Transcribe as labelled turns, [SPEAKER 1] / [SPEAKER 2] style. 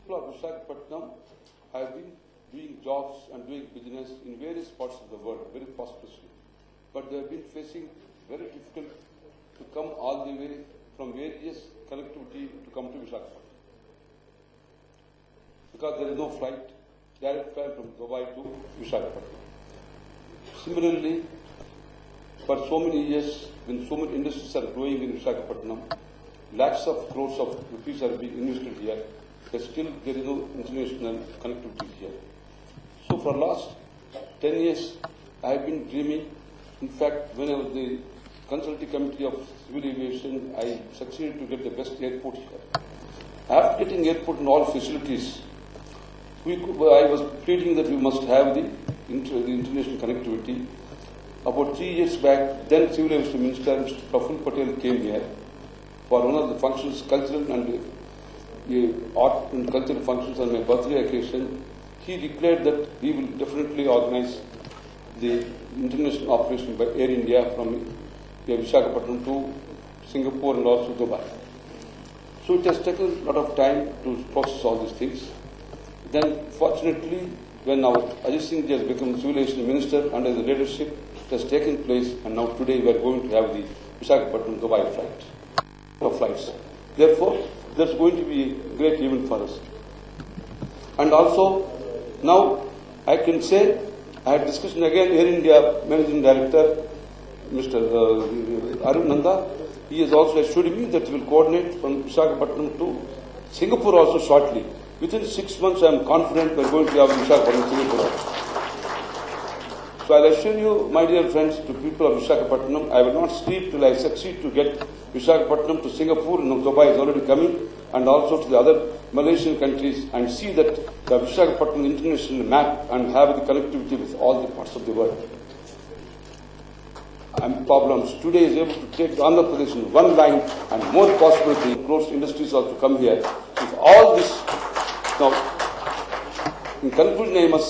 [SPEAKER 1] people of Visakhapatnam have been doing jobs and doing business in various parts of the world very prosperously. But they have been facing very difficult to come all the way from various connectivity to come to Visakhapatnam. Because there is no flight, direct flight from Dubai to Visakhapatnam. Similarly, for so many years, when so many industries are growing in Visakhapatnam, lakhs of crores of rupees are being invested here, but still there is no international connectivity here. So for last 10 years, I have been dreaming. In fact, when I was the consulting committee of civil aviation, I succeeded to get the best airport here. After getting airport and all facilities, I was pleading that we must have the international connectivity. About 3 years back, then Civil Aviation Minister Mr. Praful Patel came here for one of the functions, cultural and art and cultural functions on my birthday occasion. He declared that we will definitely organize the international operation by Air India from Visakhapatnam to Singapore and also Dubai. So it has taken a lot of time to process all these things. Then, fortunately, when our Ajit Singh Ji has become Civil Aviation Minister under the leadership, it has taken place, and now today we are going to have the Visakhapatnam Dubai flights. Therefore, that's going to be a great event for us. And also, now I can say, I had discussion again, Air India Managing Director, Mr. Arun Nanda. He has also assured me that he will coordinate from Visakhapatnam to Singapore also shortly. Within 6 months, I am confident we are going to have Visakhapatnam Singapore. So I will assure you, my dear friends, to people of Visakhapatnam, I will not sleep till I succeed to get Visakhapatnam to Singapore, and Dubai is already coming, and also to the other Malaysian countries, and see that the Visakhapatnam international map and have the connectivity with all the parts of the world. And problems. Today is able to take Andhra Pradesh in one line, and more possibility, close industries also come here. With all this, now, in conclusion, I must